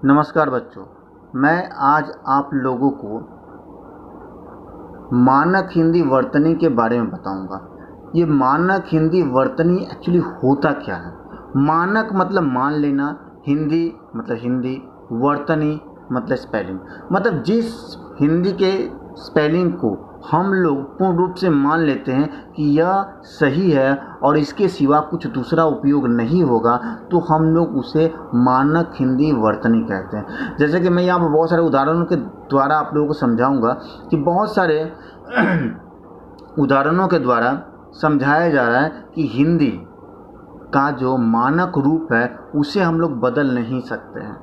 नमस्कार बच्चों, मैं आज आप लोगों को मानक हिंदी वर्तनी के बारे में बताऊंगा। ये मानक हिंदी वर्तनी एक्चुअली होता क्या है। मानक मतलब मान लेना, हिंदी मतलब हिंदी, वर्तनी मतलब स्पेलिंग, मतलब जिस हिंदी के स्पेलिंग को हम लोग पूर्ण रूप से मान लेते हैं कि यह सही है और इसके सिवा कुछ दूसरा उपयोग नहीं होगा, तो हम लोग उसे मानक हिंदी वर्तनी कहते हैं। जैसे कि मैं यहाँ पर बहुत सारे उदाहरणों के द्वारा आप लोगों को समझाऊंगा कि बहुत सारे उदाहरणों के द्वारा समझाया जा रहा है कि हिंदी का जो मानक रूप है उसे हम लोग बदल नहीं सकते हैं।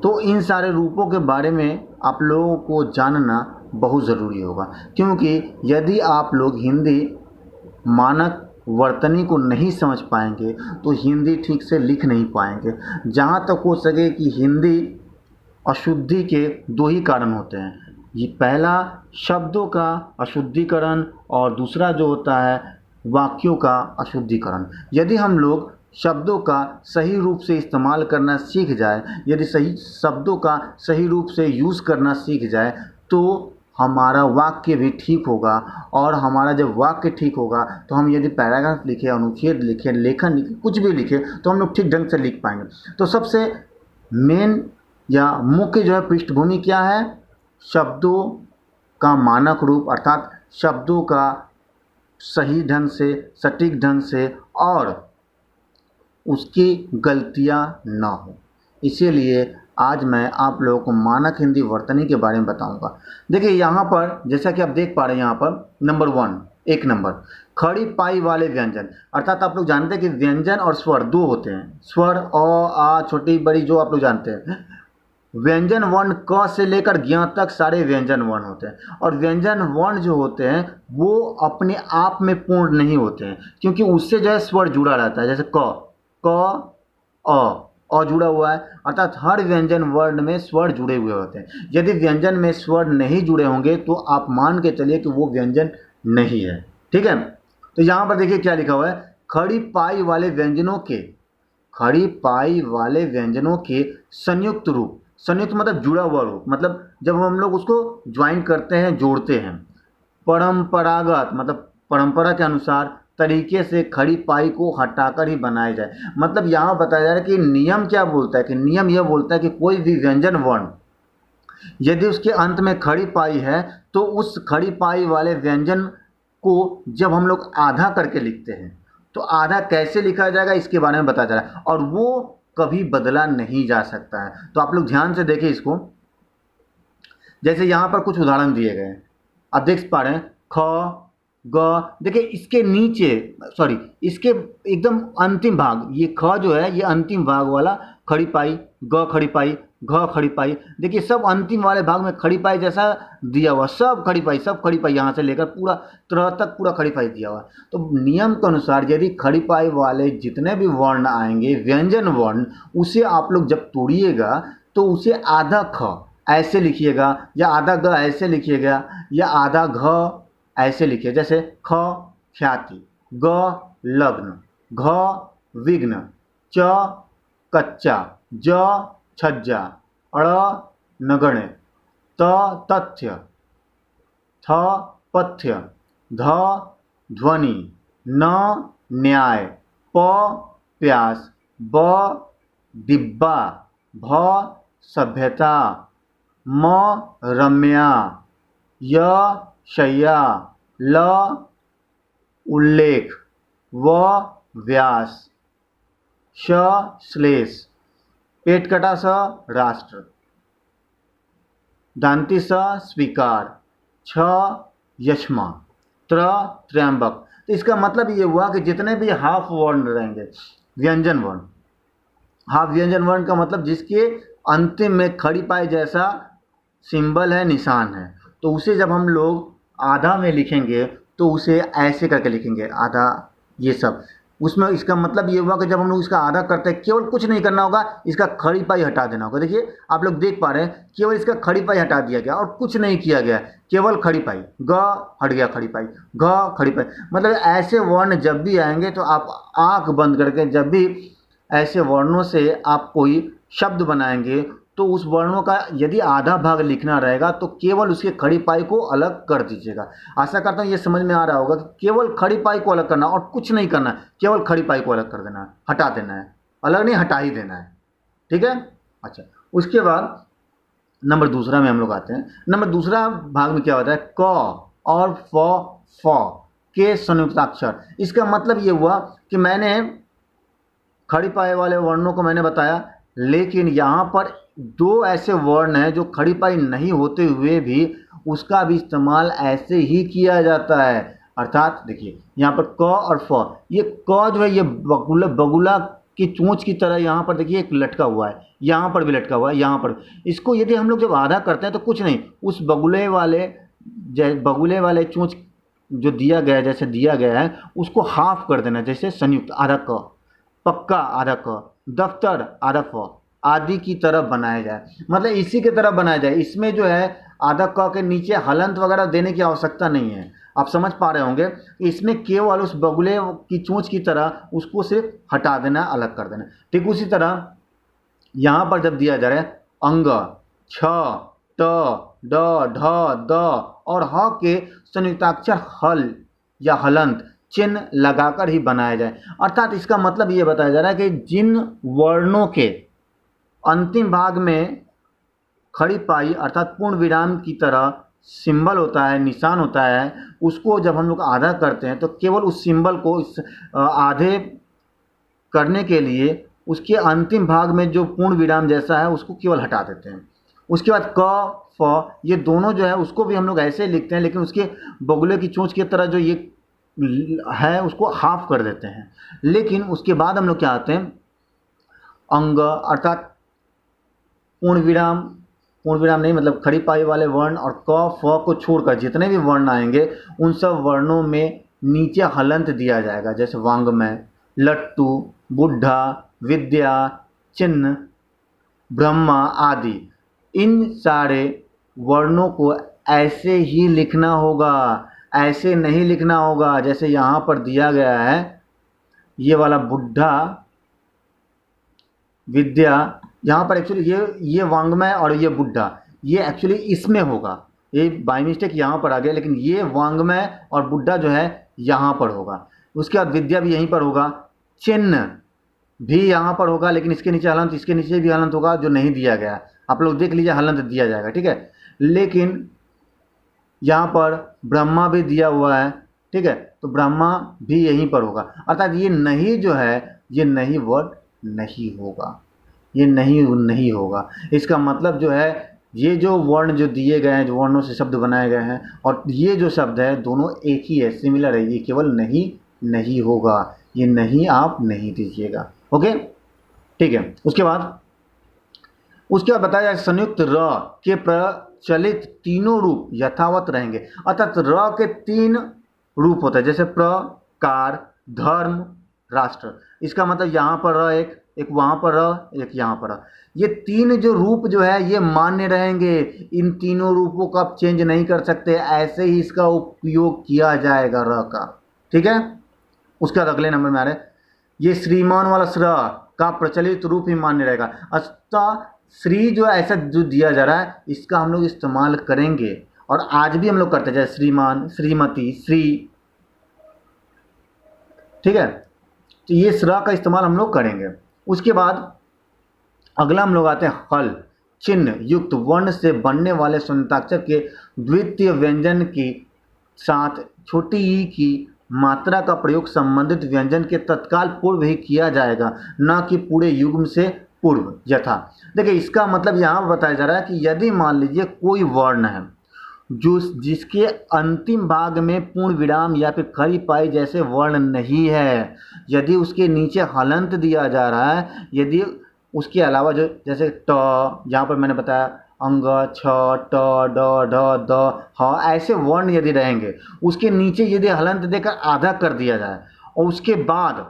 तो इन सारे रूपों के बारे में आप लोगों को जानना बहुत ज़रूरी होगा, क्योंकि यदि आप लोग हिंदी मानक वर्तनी को नहीं समझ पाएंगे तो हिंदी ठीक से लिख नहीं पाएंगे। जहाँ तक हो सके कि हिंदी अशुद्धि के दो ही कारण होते हैं, ये पहला शब्दों का अशुद्धिकरण और दूसरा जो होता है वाक्यों का अशुद्धिकरण। यदि हम लोग शब्दों का सही रूप से इस्तेमाल करना सीख जाए, यदि सही शब्दों का सही रूप से यूज़ करना सीख जाए, तो हमारा वाक्य भी ठीक होगा। और हमारा जब वाक्य ठीक होगा तो हम यदि पैराग्राफ लिखे, अनुच्छेद लिखे, लेखन लिखे, कुछ भी लिखे, तो हम लोग ठीक ढंग से लिख पाएंगे। तो सबसे मेन या मुख्य जो है पृष्ठभूमि क्या है, शब्दों का मानक रूप, अर्थात शब्दों का सही ढंग से, सटीक ढंग से और उसकी गलतियां ना हो। इसीलिए आज मैं आप लोगों को मानक हिंदी वर्तनी के बारे में बताऊंगा। देखिए यहाँ पर जैसा कि आप देख पा रहे हैं, यहाँ पर नंबर 1, 1 नंबर, खड़ी पाई वाले व्यंजन। अर्थात आप लोग जानते हैं कि व्यंजन और स्वर दो होते हैं, स्वर अ, आ, छोटी बड़ी, जो आप लोग जानते हैं। व्यंजन वर्ण क से लेकर ज्ञ तक सारे व्यंजन वर्ण होते हैं, और व्यंजन वर्ण जो होते हैं वो अपने आप में पूर्ण नहीं होते हैं, क्योंकि उससे जो है स्वर जुड़ा रहता है। जैसे क, अ जुड़ा हुआ है, अर्थात हर व्यंजन वर्ण में स्वर जुड़े हुए होते हैं। यदि व्यंजन में स्वर नहीं जुड़े होंगे तो आप मान के चलिए कि वो व्यंजन नहीं है। ठीक है, तो यहाँ पर देखिए क्या लिखा हुआ है, खड़ी पाई वाले व्यंजनों के, खड़ी पाई वाले व्यंजनों के संयुक्त रूप। संयुक्त मतलब जुड़ा हुआ रूप, मतलब जब हम लोग उसको ज्वाइन करते हैं, जोड़ते हैं। परंपरागत मतलब परंपरा के अनुसार तरीके से खड़ी पाई को हटाकर ही बनाया जाए। मतलब यहाँ बताया जा रहा है कि नियम क्या बोलता है, कि नियम यह बोलता है कि कोई भी व्यंजन वर्ण यदि उसके अंत में खड़ी पाई है तो उस खड़ी पाई वाले व्यंजन को जब हम लोग आधा करके लिखते हैं तो आधा कैसे लिखा जाएगा इसके बारे में बताया जा रहा है, और वो कभी बदला नहीं जा सकता है। तो आप लोग ध्यान से देखें इसको। जैसे यहाँ पर कुछ उदाहरण दिए गए हैं, आप देख पा रहे हैं, ख ग, देखिए इसके नीचे, सॉरी इसके एकदम अंतिम भाग, ये ख जो है ये अंतिम भाग वाला खड़ी पाई, ग खड़ी पाई, घ खड़ी पाई, देखिए सब अंतिम वाले भाग में खड़ी पाई जैसा दिया हुआ, सब खड़ी पाई, सब खड़ी पाई, यहाँ से लेकर पूरा तरह तक पूरा खड़ी पाई दिया हुआ। तो नियम के अनुसार यदि खड़ी पाई वाले जितने भी वर्ण आएंगे, व्यंजन वर्ण, उसे आप लोग जब तोड़िएगा तो उसे आधा ख ऐसे लिखिएगा, या आधा ग ऐसे लिखिएगा, या आधा घ ऐसे लिखिए। जैसे ख ख्याति, ग लग्न, घ विघ्न, च कच्चा, ज छज्जा, अड़ नगण्य, त तथ्य, थ पथ्य, ध ध्वनि, न न्याय, प प्यास, ब डिब्बा, भ सभ्यता, म रम्या, य शय्या, ल उल्लेख, व व्यास, श श्लेष, पेट कटा स राष्ट्र, दांती स स्वीकार, छ यक्ष्मा, त्र त्र्यंबक। तो इसका मतलब ये हुआ कि जितने भी हाफ वर्ण रहेंगे, व्यंजन वर्ण, हाफ व्यंजन वर्ण का मतलब जिसके अंतिम में खड़ी पाई जैसा सिंबल है, निशान है, तो उसे जब हम लोग आधा में लिखेंगे तो उसे ऐसे करके लिखेंगे, आधा, ये सब उसमें। इसका मतलब ये हुआ कि जब हम लोग इसका आधा करते हैं, केवल कुछ नहीं करना होगा, इसका खड़ी पाई हटा देना होगा। देखिए आप लोग देख पा रहे हैं, केवल इसका खड़ी पाई हटा दिया गया और कुछ नहीं किया गया, केवल खड़ी पाई, ग हट गया खड़ी पाई, घ खड़ी पाई। मतलब ऐसे वर्ण जब भी आएंगे तो आप आंख बंद करके जब भी ऐसे वर्णों से आप कोई शब्द बनाएंगे तो उस वर्णों का यदि आधा भाग लिखना रहेगा तो केवल उसके खड़ी पाई को अलग कर दीजिएगा। आशा करता हूँ ये समझ में आ रहा होगा कि केवल खड़ी पाई को अलग करना और कुछ नहीं करना है, केवल खड़ी पाई को अलग कर देना है, हटा देना है, अलग नहीं हटा ही देना है। ठीक है। अच्छा, उसके बाद नंबर दूसरा में हम लोग आते हैं। नंबर दूसरा भाग में क्या होता है, क और फ के संयुक्ताक्षर। इसका मतलब ये हुआ कि मैंने खड़ी पाई वाले वर्णों को मैंने बताया, लेकिन यहाँ पर दो ऐसे वर्ण हैं जो खड़ी पाई नहीं होते हुए भी उसका भी इस्तेमाल ऐसे ही किया जाता है। अर्थात देखिए यहाँ पर क और फ, ये क जो है ये बगुला की चोंच की तरह यहाँ पर देखिए एक लटका हुआ है, यहाँ पर भी लटका हुआ है, यहाँ पर। इसको यदि हम लोग जब आधा करते हैं तो कुछ नहीं, उस बगुले वाले चोंच जो दिया गया है, जैसे दिया गया है, उसको हाफ कर देना, जैसे संयुक्त आधा क, पक्का आधा क, दफ्तर आधा फ आदि की तरह बनाया जाए। मतलब इसी की तरह बनाया जाए। इसमें जो है आधा क के नीचे हलंत वगैरह देने की आवश्यकता नहीं है। आप समझ पा रहे होंगे, इसमें केवल उस बगुले की चोंच की तरह उसको सिर्फ हटा देना, अलग कर देना। ठीक उसी तरह यहाँ पर जब दिया जा रहा है अंग, छ, ट, ड, ढ, द और ह के संयुक्ताक्षर हल या हलंत चिन्ह लगाकर ही बनाया जाए। अर्थात इसका मतलब ये बताया जा रहा है कि जिन वर्णों के अंतिम भाग में खड़ी पाई अर्थात पूर्ण विराम की तरह सिंबल होता है, निशान होता है, उसको जब हम लोग आधा करते हैं तो केवल उस सिंबल को इस आधे करने के लिए उसके अंतिम भाग में जो पूर्ण विराम जैसा है उसको केवल हटा देते हैं। उसके बाद क फ ये दोनों जो है उसको भी हम लोग ऐसे लिखते हैं, लेकिन उसके बगुले की चोंच की तरह जो ये है उसको हाफ कर देते हैं। लेकिन उसके बाद हम लोग क्या आते हैं, अंग अर्थात पूर्ण विराम नहीं, मतलब खड़ी पाई वाले वर्ण और क फ को छोड़कर जितने भी वर्ण आएंगे उन सब वर्णों में नीचे हलंत दिया जाएगा, जैसे वांग्मय, लट्टू, बुढ़ा, विद्या, चिन्ह, ब्रह्मा आदि। इन सारे वर्णों को ऐसे ही लिखना होगा, ऐसे नहीं लिखना होगा जैसे यहाँ पर दिया गया है। ये वाला बुढ़ा, विद्या, यहाँ पर एक्चुअली ये वांग्मय और ये बुढ़ा ये एक्चुअली इसमें होगा, ये बाय मिस्टेक यहाँ पर आ गया, लेकिन ये वांग्मय और बुढ़ा जो है यहाँ पर होगा। उसके बाद विद्या भी यहीं पर होगा, चिन्ह भी यहाँ पर होगा, लेकिन इसके नीचे हलंत, इसके नीचे भी हलंत होगा जो नहीं दिया गया। आप लोग देख लीजिए, हलंत दिया जाएगा, ठीक है। लेकिन यहाँ पर ब्रह्मा भी दिया हुआ है, ठीक है, तो ब्रह्मा भी यहीं पर होगा। अर्थात ये नहीं जो है ये नहीं वर्ड नहीं होगा, ये नहीं होगा। इसका मतलब जो है ये जो वर्ण जो दिए गए हैं, जो वर्णों से शब्द बनाए गए हैं, और ये जो शब्द है दोनों एक ही है, सिमिलर है। ये केवल नहीं होगा, ये नहीं आप नहीं दीजिएगा। ओके, ठीक है। उसके बाद बताया जाए संयुक्त र के प्रचलित तीनों रूप यथावत रहेंगे। अर्थात र के 3 रूप होते हैं, जैसे प्रकार, धर्म, राष्ट्र। इसका मतलब यहाँ पर र एक वहाँ पर र, एक यहाँ पर र। ये 3 जो रूप जो है ये मान्य रहेंगे। इन तीनों रूपों को आप चेंज नहीं कर सकते, ऐसे ही इसका उपयोग किया जाएगा र का, ठीक है। उसका अगले नंबर में आ रहा है ये श्रीमान वाला श्र का प्रचलित रूप ही मान्य रहेगा। अतः श्री जो ऐसा जो दिया जा रहा है इसका हम लोग इस्तेमाल करेंगे, और आज भी हम लोग करते हैं, जैसे श्रीमान, श्रीमती, श्री, ठीक है। तो ये श्र का इस्तेमाल हम लोग करेंगे। उसके बाद अगला हम लोग आते हैं हल चिन्ह युक्त वर्ण से बनने वाले संयुक्ताक्षर के द्वितीय व्यंजन के साथ छोटी ई की मात्रा का प्रयोग संबंधित व्यंजन के तत्काल पूर्व ही किया जाएगा, न कि पूरे युग्म से पूर्व। यथा देखिए, इसका मतलब यहाँ बताया जा रहा है कि यदि मान लीजिए कोई वर्ण है जो जिसके अंतिम भाग में पूर्ण विराम या फिर खड़ी पाई जैसे वर्ण नहीं है, यदि उसके नीचे हलंत दिया जा रहा है, यदि उसके अलावा जो जैसे ट, यहाँ पर मैंने बताया अंग, छ, ट, ड, ढ, द, ह ऐसे वर्ण यदि रहेंगे, उसके नीचे यदि हलंत देकर आधा कर दिया जाए और उसके बाद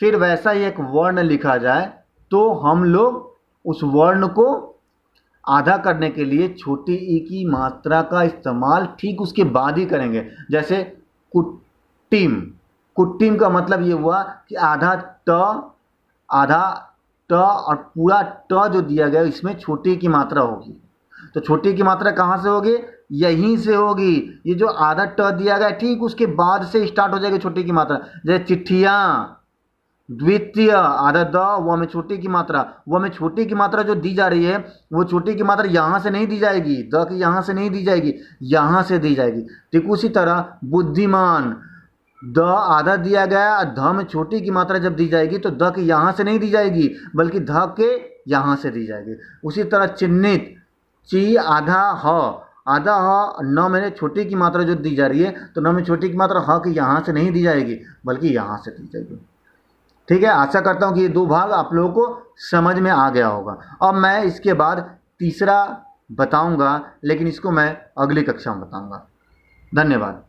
फिर वैसा ही एक वर्ण लिखा जाए, तो हम लोग उस वर्ण को आधा करने के लिए छोटी ई की मात्रा का इस्तेमाल ठीक उसके बाद ही करेंगे। जैसे कुट्टिम, कुट्टिम का मतलब ये हुआ कि आधा ट, आधा ट और पूरा ट जो दिया गया इसमें छोटी की मात्रा होगी। तो छोटी की मात्रा कहाँ से होगी? यहीं से होगी। ये जो आधा ट दिया गया ठीक उसके बाद से स्टार्ट हो जाएगी छोटी की मात्रा। जैसे चिट्ठियाँ, द्वितीय, आधा द, वो हमें छोटी की मात्रा, वो हमें छोटी की मात्रा जो दी जा रही है वो छोटी की मात्रा यहाँ से नहीं दी जाएगी, द की यहाँ से नहीं दी जाएगी, यहाँ से दी जाएगी। ठीक उसी तरह बुद्धिमान, द आधा दिया गया, ध में छोटी की मात्रा जब दी जाएगी तो द की यहाँ से नहीं दी जाएगी बल्कि ध के यहाँ से दी जाएगी। उसी तरह चिन्हित, ची आधा ह, आधा ह, न में छोटी की मात्रा जो दी जा रही है तो न में छोटी की मात्रा ह की यहाँ से नहीं दी जाएगी बल्कि यहाँ से दी जाएगी। ठीक है, आशा करता हूँ कि ये दो भाग आप लोगों को समझ में आ गया होगा। अब मैं इसके बाद तीसरा बताऊंगा, लेकिन इसको मैं अगली कक्षा में बताऊंगा। धन्यवाद।